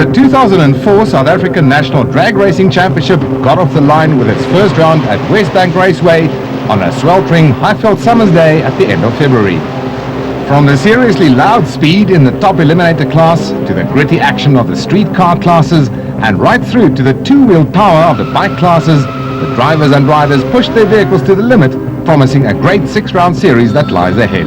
The 2004 South African National Drag Racing Championship got off the line with its first round at WesBank Raceway on a sweltering high-felt summer's day at the end of February. From the seriously loud speed in the top eliminator class to the gritty action of the street car classes and right through to the two-wheel power of the bike classes, the drivers and riders pushed their vehicles to the limit, promising a great six-round series that lies ahead.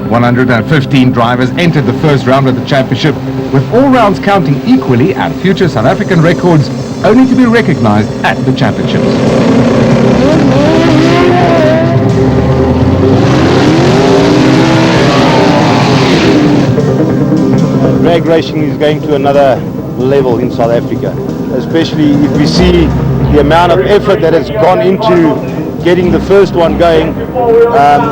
115 drivers entered the first round of the championship, with all rounds counting equally and future South African records only to be recognized at the championships. Drag racing is going to another level in South Africa, especially if we see the amount of effort that has gone into getting the first one going.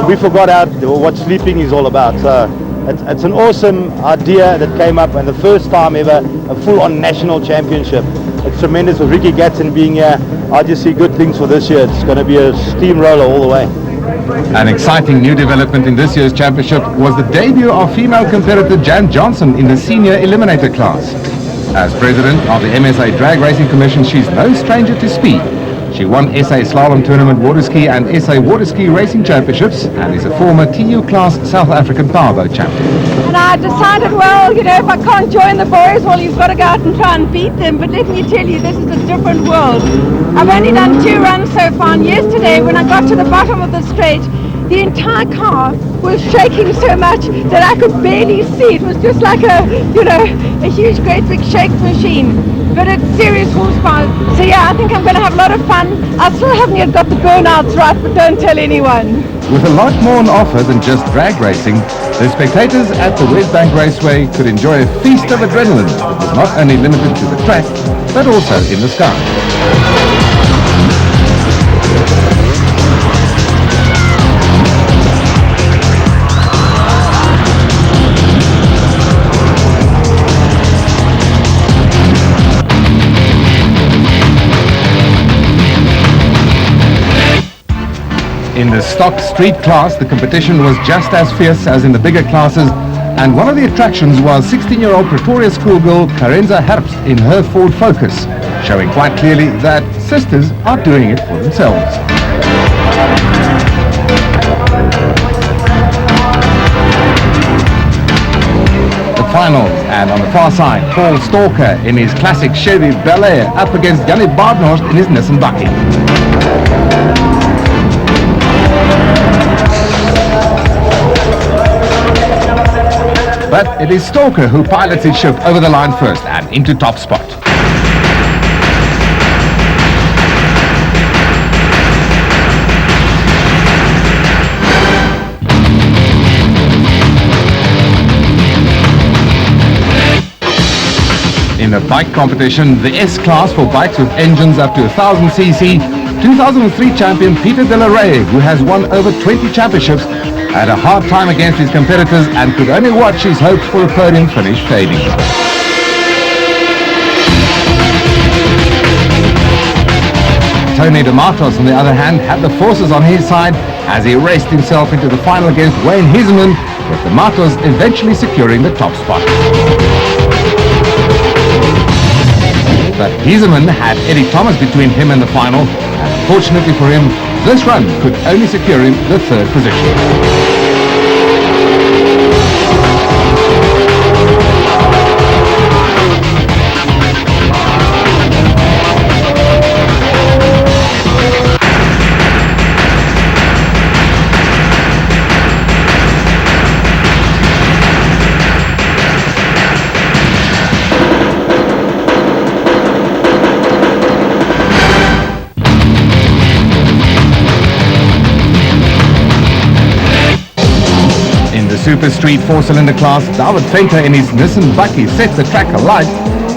We forgot what sleeping is all about. So it's an awesome idea that came up, and the first time ever a full-on national championship. It's tremendous with Ricky Gatson being here. I just see good things for this year. It's going to be a steamroller all the way. An exciting new development in this year's championship was the debut of female competitor Jan Johnson in the senior eliminator class. As president of the MSA Drag Racing Commission, she's no stranger to speed. She won SA Slalom Tournament Water Ski and SA Water Ski Racing Championships and is a former TU class South African powerboat champion. And I decided, well, you know, if I can't join the boys, well, you've got to go out and try and beat them. But let me tell you, this is a different world. I've only done 2 runs so far, and yesterday when I got to the bottom of the straight, the entire car was shaking so much that I could barely see. It was just like a huge, great big shake machine. But it's serious horsepower. So yeah, I think I'm going to have a lot of fun. I still haven't yet got the burnouts right, but don't tell anyone. With a lot more on offer than just drag racing, the spectators at the WesBank Raceway could enjoy a feast of adrenaline that was not only limited to the track, but also in the sky. In the stock street class, the competition was just as fierce as in the bigger classes, and one of the attractions was 16-year-old Pretoria schoolgirl Karenza Herbst in her Ford Focus, showing quite clearly that sisters are doing it for themselves. The finals, and on the far side, Paul Stalker in his classic Chevy Bel Air up against Jannie Badenhorst in his Nissan Bakkie. But it is Stalker who pilots his ship over the line first and into top spot. In the bike competition, the S-Class for bikes with engines up to 1000 cc, 2003 champion Peter De La Rey, who has won over 20 championships, had a hard time against his competitors and could only watch his hopes for a podium finish fading. Tony De Matos, on the other hand, had the forces on his side as he raced himself into the final against Wayne Hiseman, with De Matos eventually securing the top spot. But Hiseman had Eddie Thomas between him and the final, and fortunately for him, this run could only secure him the 3rd position. Super Street 4-cylinder class, David Venter in his Nissan Bakkie set the track alight,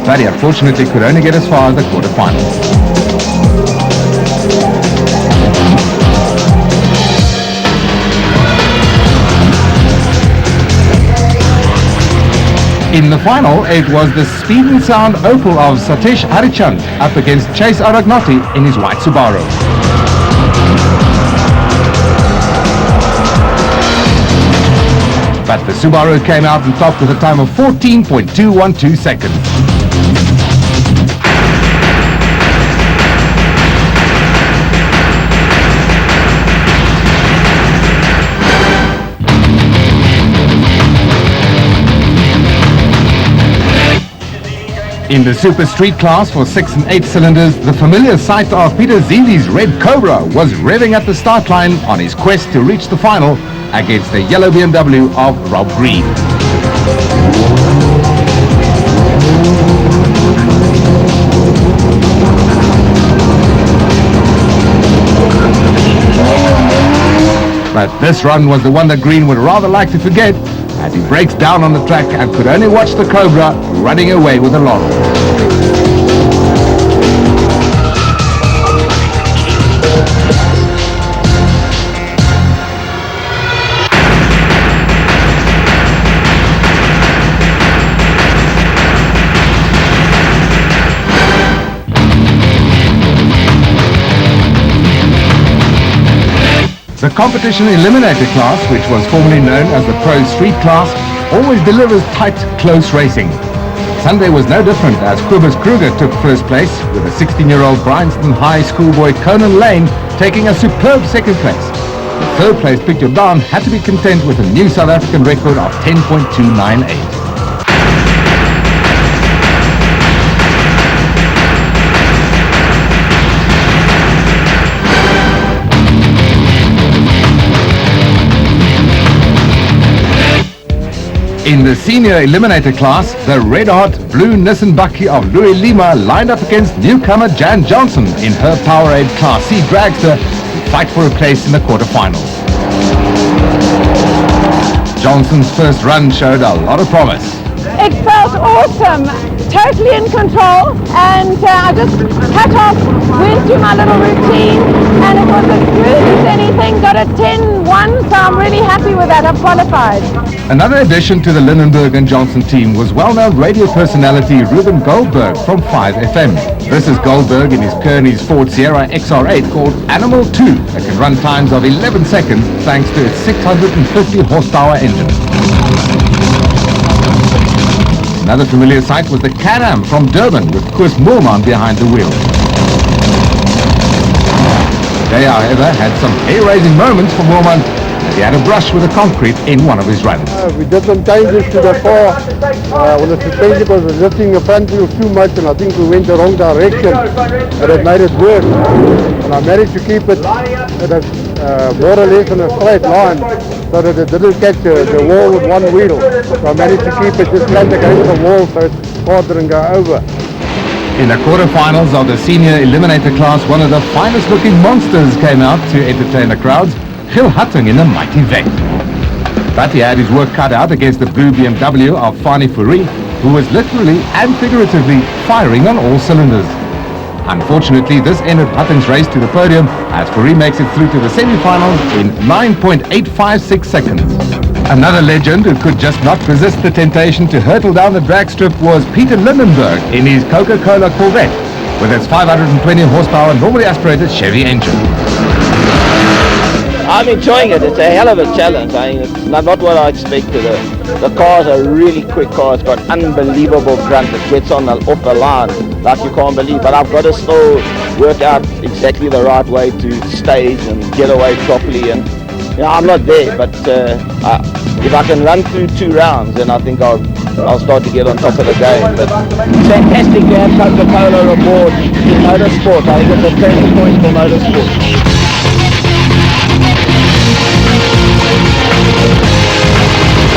but he unfortunately could only get as far as the quarterfinals. In the final, it was the speed and sound Opel of Satish Harichand up against Chase Aragnoti in his white Subaru. But the Subaru came out on top with a time of 14.212 seconds. In the Super Street class for 6 and 8 cylinders, the familiar sight of Peter Zili's Red Cobra was revving at the start line on his quest to reach the final against the yellow BMW of Rob Green. But this run was the one that Green would rather like to forget, as he breaks down on the track and could only watch the Cobra running away with the laurels. The competition eliminator class, which was formerly known as the Pro Street class, always delivers tight, close racing. Sunday was no different as Quibus Kruger took first place, with a 16-year-old Bryanston High schoolboy Conan Lane taking a superb second place. The third place Picture Dan had to be content with a new South African record of 10.298. In the senior eliminator class, the red-hot blue Nissan Bakkie of Louis Lima lined up against newcomer Jan Johnson in her Powerade Class C dragster to fight for a place in the quarterfinals. Johnson's first run showed a lot of promise. It felt awesome, totally in control, and I just cut off, went through my little routine, and it was as good as anything, got a 10-1, so I'm really happy with that. I've qualified. Another addition to the Lindenberg and Johnson team was well-known radio personality Ruben Goldberg from 5FM. This is Goldberg in his Kearney's Ford Sierra XR8 called Animal 2 that can run times of 11 seconds thanks to its 650 horsepower engine. Another familiar sight was the Can-Am from Durban with Koos Moorman behind the wheel. They, however, had some hair-raising moments for Moorman as he had a brush with the concrete in one of his runs. We did some changes to the car when the suspension was lifting the front wheel too much, and I think we went the wrong direction and it made it worse. And I managed to keep it at a, more or less on a straight line so that it didn't catch the wall with one wheel. So I managed to keep it just flat against the wall so its car didn't go over. In the quarterfinals of the senior eliminator class, one of the finest looking monsters came out to entertain the crowds, Gil Hutting in the mighty Vec. But he had his work cut out against the blue BMW of Fani Fourie, who was literally and figuratively firing on all cylinders. Unfortunately, this ended Hutting's race to the podium as Fourie makes it through to the semi-finals in 9.856 seconds. Another legend who could just not resist the temptation to hurtle down the drag strip was Peter Lindenberg in his Coca-Cola Corvette with its 520 horsepower normally aspirated Chevy engine. I'm enjoying it. It's a hell of a challenge. I mean, it's not what I expected. The car's a really quick car. It's got unbelievable grunt. It gets on off the line like you can't believe. But I've got to still work out exactly the right way to stage and get away properly. And you know, I'm not there, but if I can run through 2 rounds, then I think I'll start to get on top of the game. But it's fantastic to have Coca-Cola aboard in motorsport. I think it's a turning point for motorsport.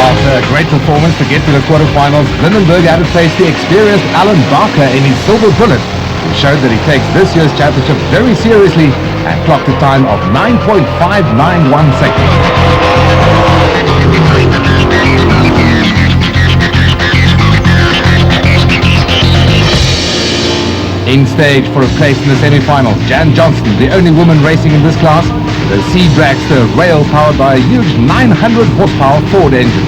After a great performance to get to the quarterfinals, Lindenberg had to face the experienced Alan Barker in his Silver Bullet, who showed that he takes this year's championship very seriously and clocked a time of 9.591 seconds. In stage for a place in the semi-final, Jan Johnson, the only woman racing in this class, the Sea Dragster rail powered by a huge 900 horsepower Ford engine.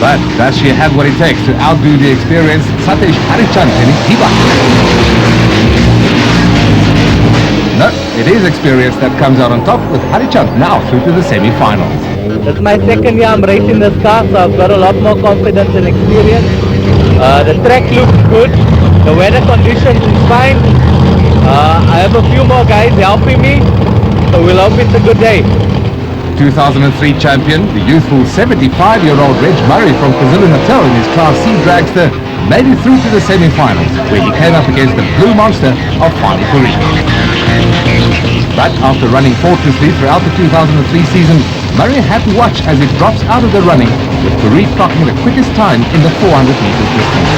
But does she have what it takes to outdo the experienced Satish Harichan in his T-Buck? No, it is experience that comes out on top with Harichan now through to the semi-finals. It's my second year I'm racing this car, so I've got a lot more confidence and experience. The track looks good, the weather conditions is fine. I have a few more guys helping me, so we'll hope it's a good day. 2003 champion, the youthful 75-year-old Reg Murray from KwaZulu-Natal in his Class C dragster, made it through to the semi-finals, where he came up against the Blue Monster of Fani Puri. But after running fortressly throughout the 2003 season, Murray had to watch as it drops out of the running, with Puri clocking the quickest time in the 400 meters distance.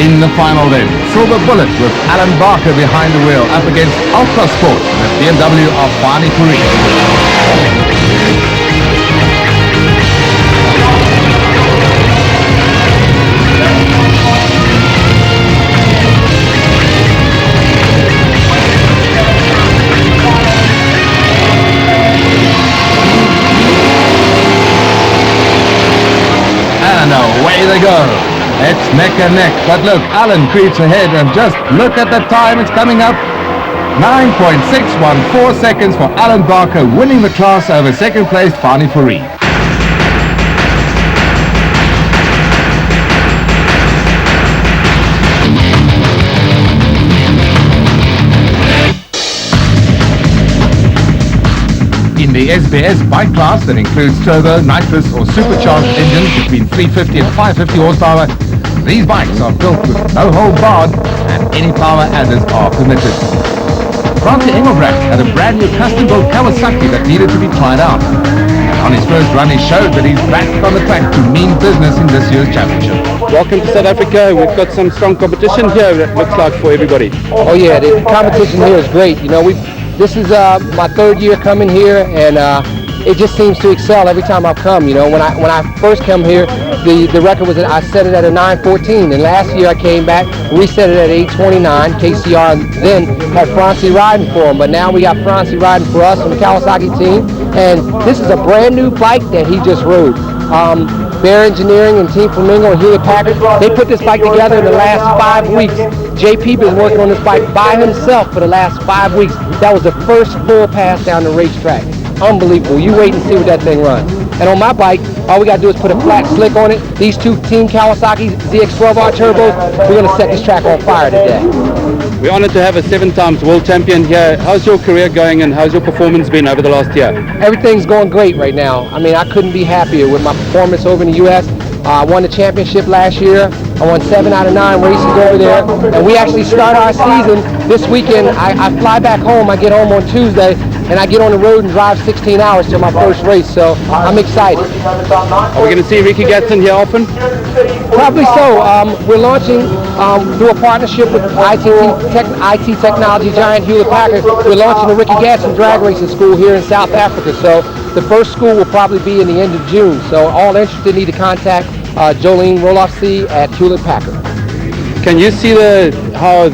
In the final then, Silver Bullet with Alan Barker behind the wheel up against Ultra Sport, the BMW of Fani Puri. And away they go. It's neck and neck, but look, Alan creeps ahead and just look at the time it's coming up. 9.614 seconds for Alan Barker, winning the class over second place Fani Puri. In the SBS bike class that includes turbo, nitrous or supercharged engines between 350 and 550 horsepower, these bikes are built with no hold barred and any power adders are permitted. Francie Engelbrecht had a brand new custom-built Kawasaki that needed to be tried out. On his first run he showed that he's back on the track to mean business in this year's championship. Welcome to South Africa. We've got some strong competition here, it looks like, for everybody. Oh yeah, the competition here is great. You know, this is my third year coming here, and it just seems to excel every time I've come. You know, when I first come here, the record was I set it at a 9:14, and last year I came back, reset it at 8:29. KCR then had Francie riding for him, but now we got Francie riding for us on the Kawasaki team, and this is a brand new bike that he just rode. Bear Engineering and Team Flamingo and Hewlett Packard, they put this bike together in the last 5 weeks. JP been working on this bike by himself for the last 5 weeks. That was the first full pass down the racetrack. Unbelievable. You wait and see what that thing runs. And on my bike, all we got to do is put a flat slick on it. These two Team Kawasaki ZX12R turbos, we're going to set this track on fire today. We're honored to have a 7-time world champion here. How's your career going and how's your performance been over the last year? Everything's going great right now. I mean, I couldn't be happier with my performance over in the U.S. I won the championship last year. I won 7 out of 9 races over there. And we actually start our season this weekend. I fly back home. I get home on Tuesday, and I get on the road and drive 16 hours to my first race. So I'm excited. Are we going to see Ricky Gatson here often? Probably so. We're launching through a partnership with IT technology giant Hewlett Packard. We're launching the Ricky Gatson drag racing school here in South Africa. So the first school will probably be in the end of June. So all interested need to contact Jolene Roloff-C at Hewlett Packard. Can you see how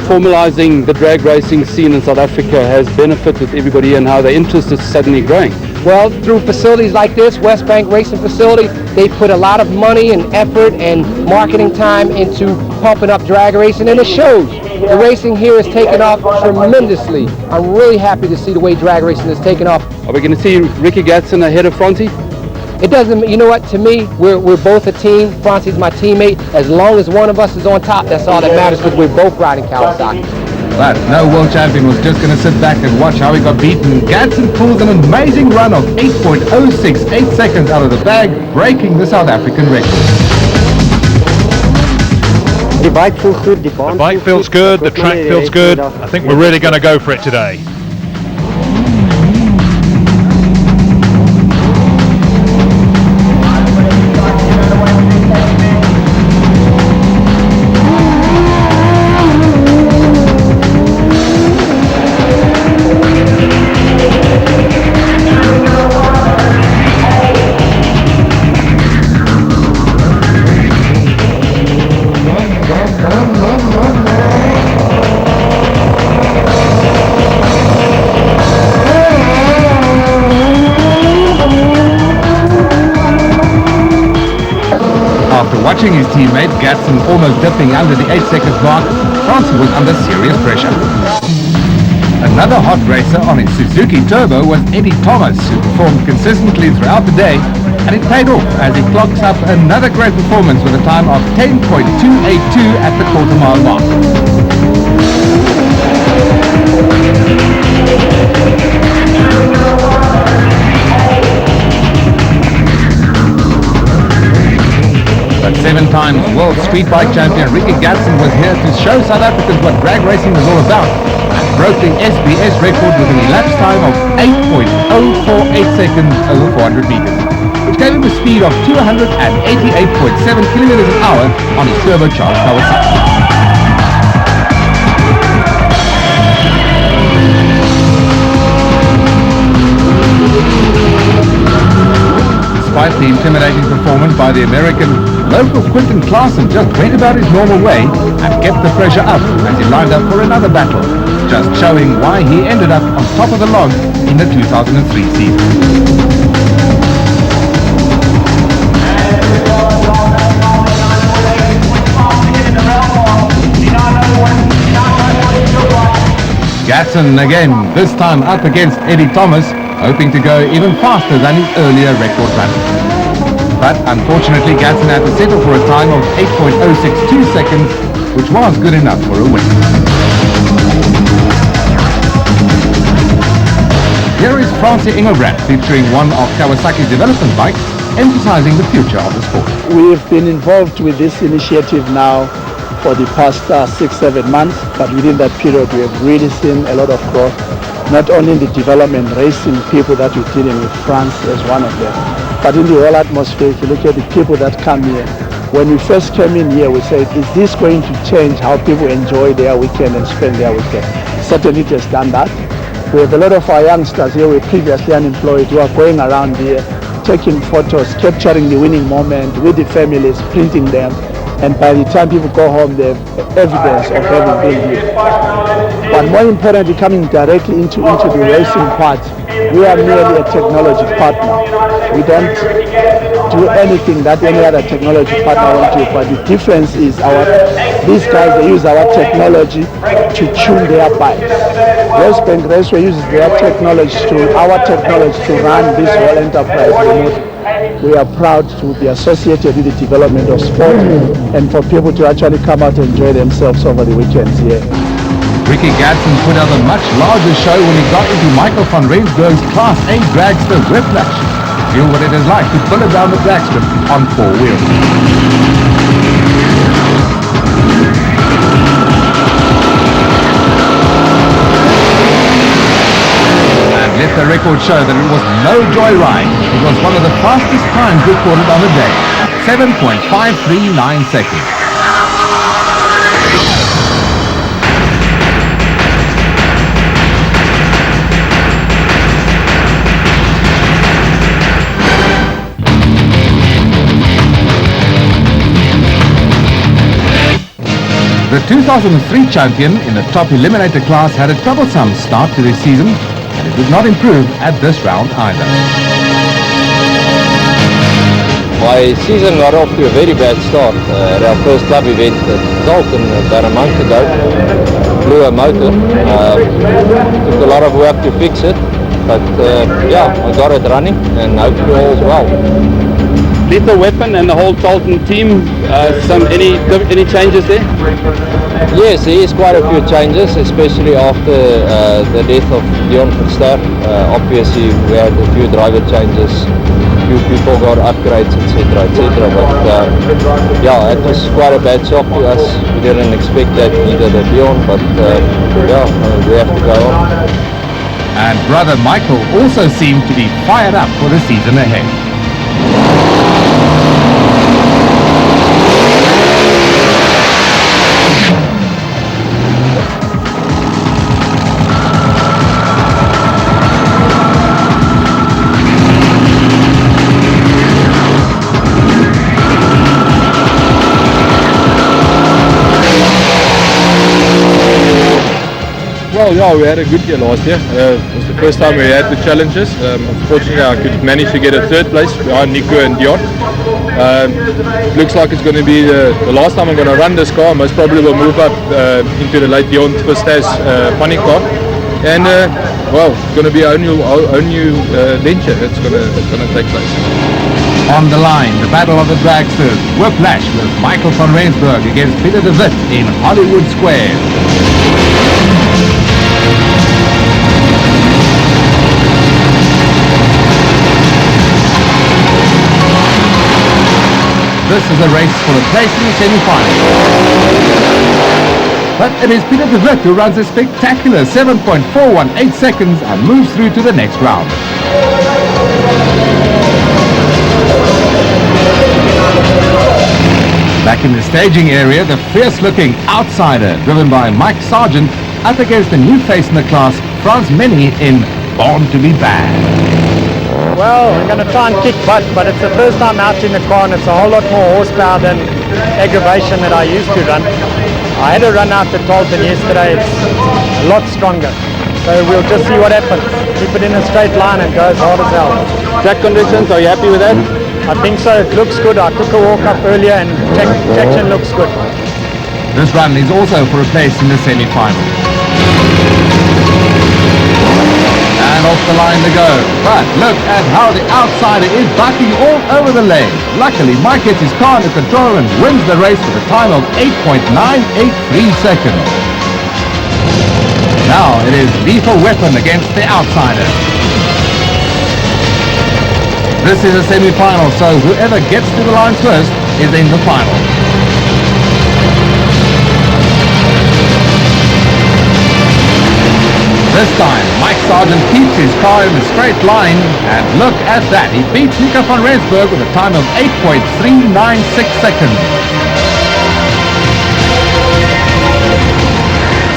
formalizing the drag racing scene in South Africa has benefited everybody and how the interest is suddenly growing? Well, through facilities like this, WesBank Racing Facility, they put a lot of money and effort and marketing time into pumping up drag racing, and it shows. The racing here has taken off tremendously. I'm really happy to see the way drag racing has taken off. Are we going to see Ricky Gatson ahead of Francie? It doesn't, you know what, to me, we're both a team. Francie's my teammate. As long as one of us is on top, that's all that matters, because we're both riding Kawasaki. But no world champion was just going to sit back and watch how he got beaten. Gatson pulls an amazing run of 8.068 seconds out of the bag, breaking the South African record. The bike feels good, the bike feels good, the track feels good. I think we're really going to go for it today. After watching his teammate Gatson almost dipping under the 8 seconds mark, Francie was under serious pressure. Another hot racer on his Suzuki Turbo was Eddie Thomas, who performed consistently throughout the day, and it paid off as he clocks up another great performance with a time of 10.282 at the quarter-mile mark. But 7 times world street bike champion Ricky Gatson was here to show South Africans what drag racing is all about and broke the SBS record with an elapsed time of 8.048 seconds over 400 meters, which gave him a speed of 288.7 kilometers an hour on his turbocharged Kawasaki. Despite the intimidating performance by the American, local Quinton Klaassen just went about his normal way and kept the pressure up as he lined up for another battle, just showing why he ended up on top of the log in the 2003 season. Gatson again, this time up against Eddie Thomas, hoping to go even faster than his earlier record run. But unfortunately Gatson had to settle for a time of 8.062 seconds, which was good enough for a win. Here is Francie Engelbrecht featuring one of Kawasaki's development bikes, emphasizing the future of the sport. We've been involved with this initiative now for the past 6-7 months, but within that period we have really seen a lot of growth, not only in the development racing people that we're dealing with, France as one of them, but in the whole atmosphere. If you look at the people that come here, when we first came in here we said, is this going to change how people enjoy their weekend and spend their weekend? Certainly it has done that. We have a lot of our youngsters here who were previously unemployed who are going around here taking photos, capturing the winning moment with the families, printing them, and by the time people go home they have evidence of having been here. But more importantly, coming directly into the racing part, we are merely a technology partner. We don't do anything that any other technology partner won't do, but the difference is these guys, they use our technology to tune their bikes. WesBank Raceway uses our technology to run this whole enterprise remotely. We are proud to be associated with the development of sport and for people to actually come out and enjoy themselves over the weekends here. Ricky Gatson put out a much larger show when he got into Michael van Rensburg's Class A dragster Whiplash. Feel what it is like to pull it down the drag strip on 4 wheels. Let the record show that it was no joyride. It was one of the fastest times recorded on the day, 7.539 seconds. The 2003 champion in the top eliminator class had a troublesome start to this season, and it did not improve at this round either. My season got off to a very bad start. At our first club event at Dalton about a month ago, blew a motor. Took a lot of work to fix it, but yeah, I got it running and hopefully all's well. Lethal Weapon and the whole Dalton team, any changes there? Yes, there is quite a few changes, especially after the death of Dion van Ster. Obviously, we had a few driver changes, a few people got upgrades, etc., etc. But yeah, it was quite a bad shock to us. We didn't expect that, neither did Dion, but yeah, we have to go on. And brother Michael also seemed to be fired up for the season ahead. Well, yeah, we had a good year last year. It was the first time we had the challenges. Unfortunately, I could manage to get a third place behind Nico and Dion. Looks like it's going to be the last time I'm going to run this car. Most probably will move up into the late Dion Tvistaz funny car. And well, it's going to be our new venture that's going to take place. On the line, the battle of the dragsters, Whiplash with Michael van Rensburg against Peter de Wit in Hollywood Square. this is a race for a place in the semi-final. But it is Peter de Wit who runs a spectacular 7.418 seconds and moves through to the next round. Back in the staging area, the fierce-looking outsider, driven by Mike Sargent, up against the new face in the class, Frans Menny in Born to be Bad. Well, I'm going to try and kick butt, but it's the first time out in the car and it's a whole lot more horsepower than aggravation that I used to run. I had a run out the Dalton yesterday, it's a lot stronger. So we'll just see what happens. Keep it in a straight line and go as hard as hell. Track conditions, are you happy with that? I think so, it looks good. I took a walk up earlier and traction looks good. This run is also for a place in the semi-final. And off the line they go. But look at how the outsider is bucking all over the lane. Luckily, Mike gets his car under control and wins the race with a time of 8.983 seconds. Now it is lethal weapon against the outsider. This is a semi-final, so whoever gets to the line first is in the final. This time, Mike Sargent keeps his car in a straight line, and look at that, he beats Nico van Rensburg with a time of 8.396 seconds.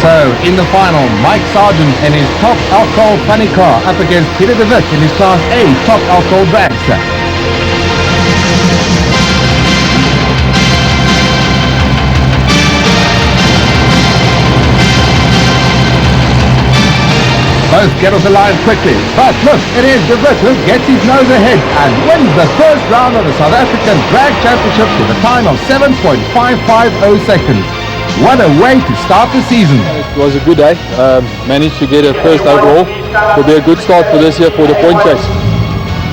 So, in the final, Mike Sargent and his top alcohol funny car up against Peter de Wit in his Class A top alcohol dragster. Both get off the line quickly, but look, it is de Wit who gets his nose ahead and wins the first round of the South African Drag Championship with a time of 7.550 seconds. What a way to start the season. It was a good day. Managed to get a first overall. Will be a good start for this year for the point chase.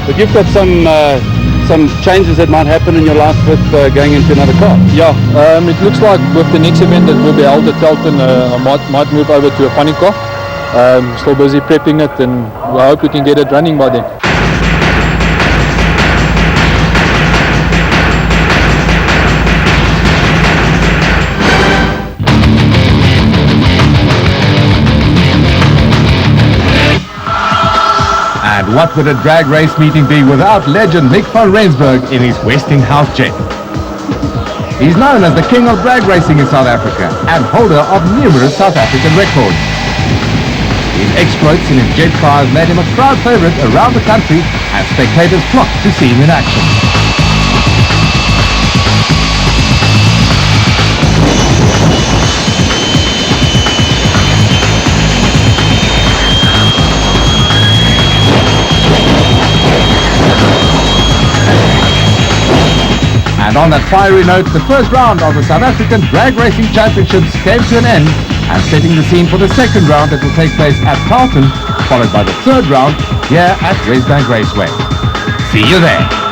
But you've got some changes that might happen in your life with going into another car. Yeah, it looks like with the next event that will be held at Telton, I might move over to a funny car. Still busy prepping it, and we hope we can get it running by then. And what would a drag race meeting be without legend Nick van Rensburg in his Westinghouse jet? He's known as the king of drag racing in South Africa and holder of numerous South African records. His exploits in his jet cars made him a crowd favorite around the country, and spectators flocked to see him in action. And on that fiery note, the first round of the South African Drag Racing Championships came to an end, and setting the scene for the second round that will take place at Carlton, followed by the third round here at WesBank Raceway. See you there.